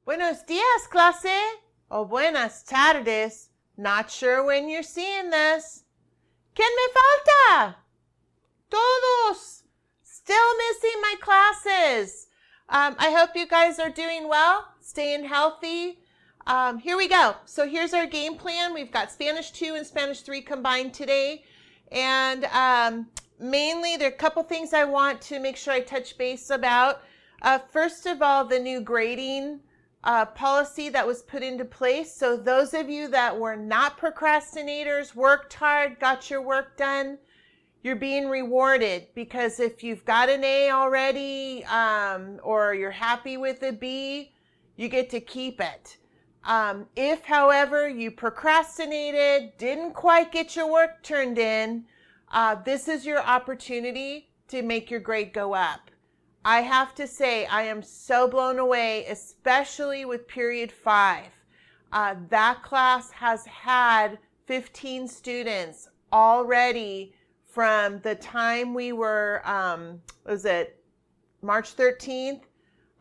Buenos días, clase. O buenas tardes. Not sure when you're seeing this. ¿Quién me falta? Todos. Still missing my classes. I hope you guys are doing well, staying healthy. Here we go. So here's our game plan. We've got Spanish 2 and Spanish 3 combined today. And mainly there are a couple things I want to make sure I touch base about. First of all, the new grading policy that was put into place. So those of you that were not procrastinators, worked hard, got your work done, you're being rewarded, because if you've got an A already or you're happy with a B, you get to keep it. If, however, you procrastinated, didn't quite get your work turned in, this is your opportunity to make your grade go up. I have to say, I am so blown away, especially with period 5. That class has had 15 students already from the time we were, March 13th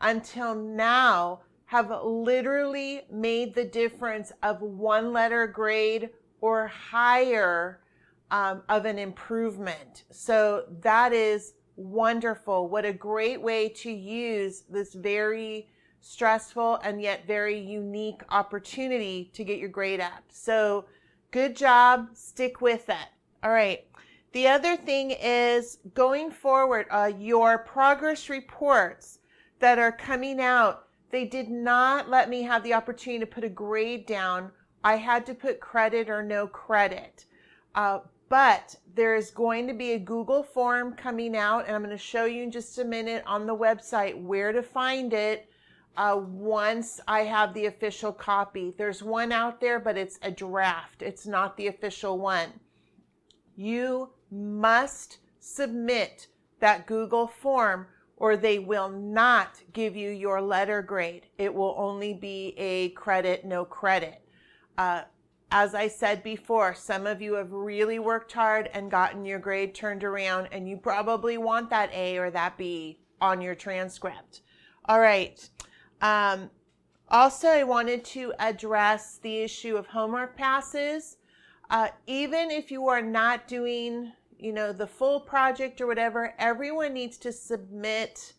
until now, have literally made the difference of 1 letter grade or higher of an improvement. So that is wonderful. What a great way to use this very stressful and yet very unique opportunity to get your grade up. So good job. Stick with it. All right. The other thing is, going forward, your progress reports that are coming out, they did not let me have the opportunity to put a grade down. I had to put credit or no credit. But there is going to be a Google form coming out, and I'm going to show you in just a minute on the website where to find it once I have the official copy. There's one out there, but it's a draft. It's not the official one. You must submit that Google form, or they will not give you your letter grade. It will only be a credit, no credit. As I said before, some of you have really worked hard and gotten your grade turned around, and you probably want that A or that B on your transcript. All right. Also, I wanted to address the issue of homework passes. Even if you are not doing, the full project or whatever, everyone needs to submit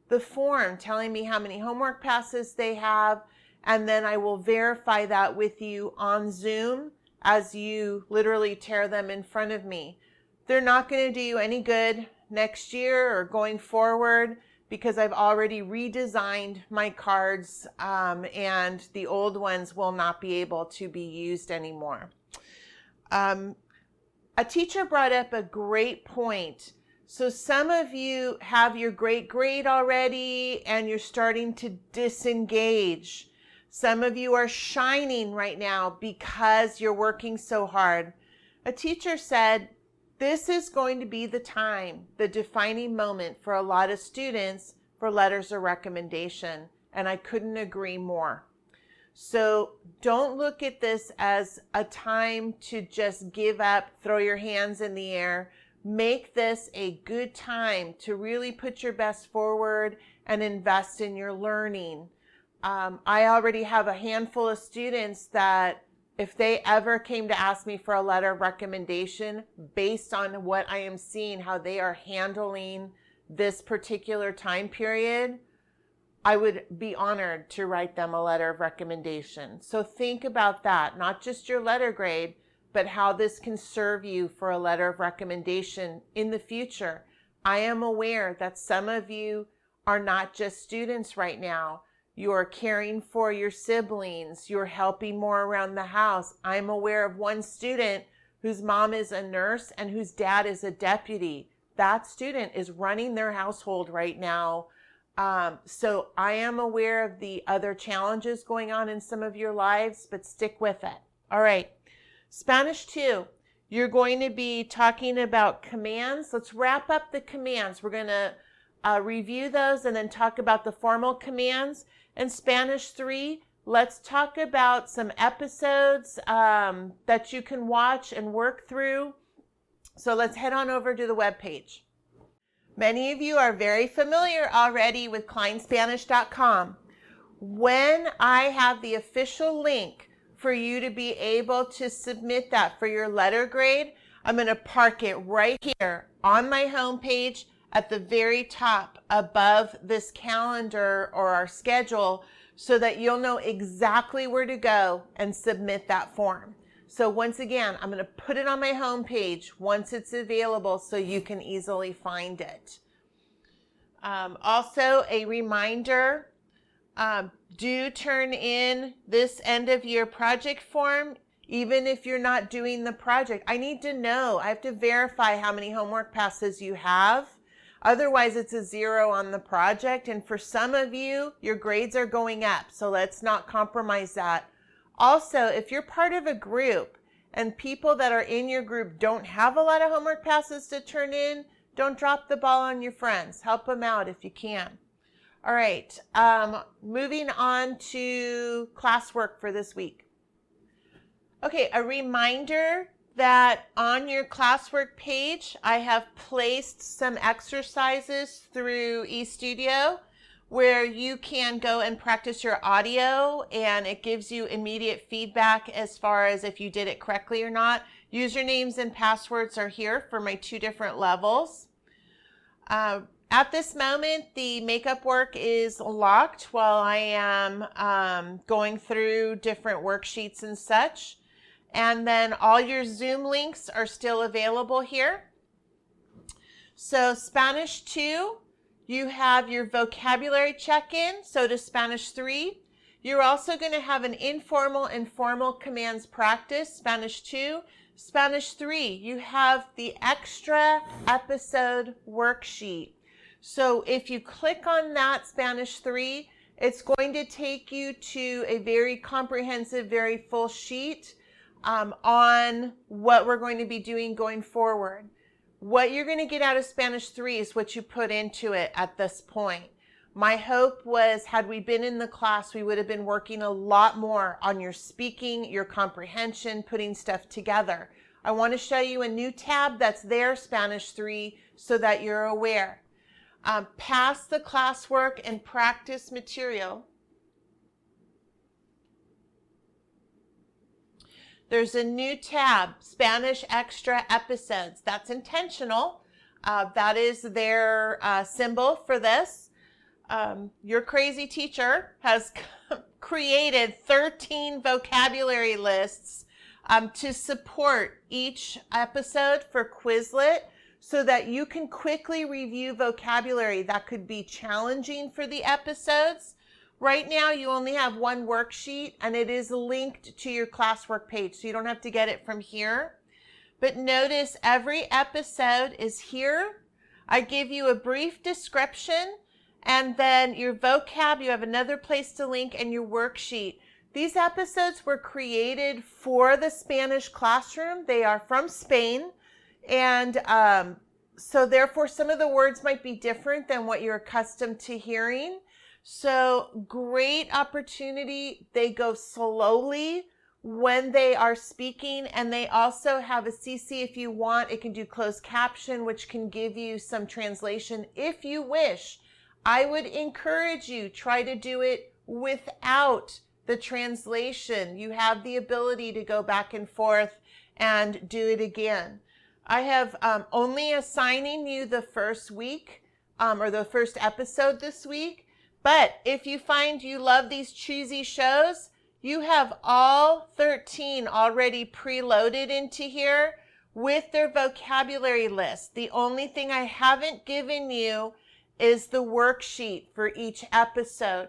the form telling me how many homework passes they have. And then I will verify that with you on Zoom as you literally tear them in front of me. They're not going to do you any good next year or going forward, because I've already redesigned my cards and the old ones will not be able to be used anymore. A teacher brought up a great point. So some of you have your great grade already and you're starting to disengage. Some of you are shining right now because you're working so hard. A teacher said, this is going to be the time, the defining moment for a lot of students for letters of recommendation. And I couldn't agree more. So don't look at this as a time to just give up, throw your hands in the air. Make this a good time to really put your best forward and invest in your learning. I already have a handful of students that if they ever came to ask me for a letter of recommendation based on what I am seeing, how they are handling this particular time period, I would be honored to write them a letter of recommendation. So think about that, not just your letter grade, but how this can serve you for a letter of recommendation in the future. I am aware that some of you are not just students right now. You're caring for your siblings. You're helping more around the house. I'm aware of one student whose mom is a nurse and whose dad is a deputy. That student is running their household right now. So I am aware of the other challenges going on in some of your lives, but stick with it. All right. Spanish 2, you're going to be talking about commands. Let's wrap up the commands. We're going to review those and then talk about the formal commands. And Spanish 3, let's talk about some episodes that you can watch and work through. So let's head on over to the webpage. Many of you are very familiar already with ClyneSpanish.com. When I have the official link for you to be able to submit that for your letter grade, I'm going to park it right here on my homepage at the very top above this calendar or our schedule so that you'll know exactly where to go and submit that form. So once again, I'm going to put it on my homepage once it's available so you can easily find it. Also, a reminder, do turn in this end of year project form, even if you're not doing the project. I need to know. I have to verify how many homework passes you have. Otherwise, it's a 0 on the project. And for some of you, your grades are going up. So let's not compromise that. Also, if you're part of a group and people that are in your group don't have a lot of homework passes to turn in, don't drop the ball on your friends. Help them out if you can. All right, moving on to classwork for this week. Okay, a reminder that on your classwork page, I have placed some exercises through eStudio where you can go and practice your audio, and it gives you immediate feedback as far as if you did it correctly or not. Usernames and passwords are here for my 2 different levels. At this moment, the makeup work is locked while I am going through different worksheets and such. And then all your Zoom links are still available here. So Spanish 2, you have your vocabulary check-in. So to Spanish 3, you're also going to have an informal and formal commands practice, Spanish 2. Spanish 3, you have the extra episode worksheet. So if you click on that Spanish 3, it's going to take you to a very comprehensive, very full sheet on what we're going to be doing going forward. What you're going to get out of Spanish 3 is what you put into it at this point. My hope was, had we been in the class, we would have been working a lot more on your speaking, your comprehension, putting stuff together. I want to show you a new tab that's there, Spanish 3, so that you're aware. Pass the classwork and practice material. There's a new tab, Spanish Extra Episodes. That's intentional. That is their symbol for this. Your crazy teacher has created 13 vocabulary lists to support each episode for Quizlet so that you can quickly review vocabulary that could be challenging for the episodes. Right now, you only have one worksheet and it is linked to your classwork page, so you don't have to get it from here. But notice every episode is here. I give you a brief description and then your vocab, you have another place to link, and your worksheet. These episodes were created for the Spanish classroom. They are from Spain. And so therefore, some of the words might be different than what you're accustomed to hearing. So great opportunity. They go slowly when they are speaking, and they also have a CC if you want. It can do closed caption, which can give you some translation if you wish. I would encourage you, try to do it without the translation. You have the ability to go back and forth and do it again. I have only assigning you the first week or the first episode this week. But if you find you love these cheesy shows, you have all 13 already preloaded into here with their vocabulary list. The only thing I haven't given you is the worksheet for each episode.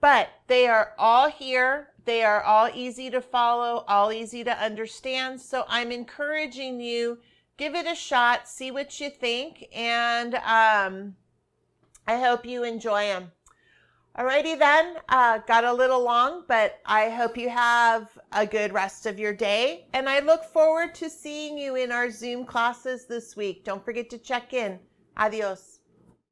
But they are all here. They are all easy to follow, all easy to understand. So I'm encouraging you, give it a shot, see what you think, and I hope you enjoy them. Alrighty then, got a little long, but I hope you have a good rest of your day. And I look forward to seeing you in our Zoom classes this week. Don't forget to check in. Adios.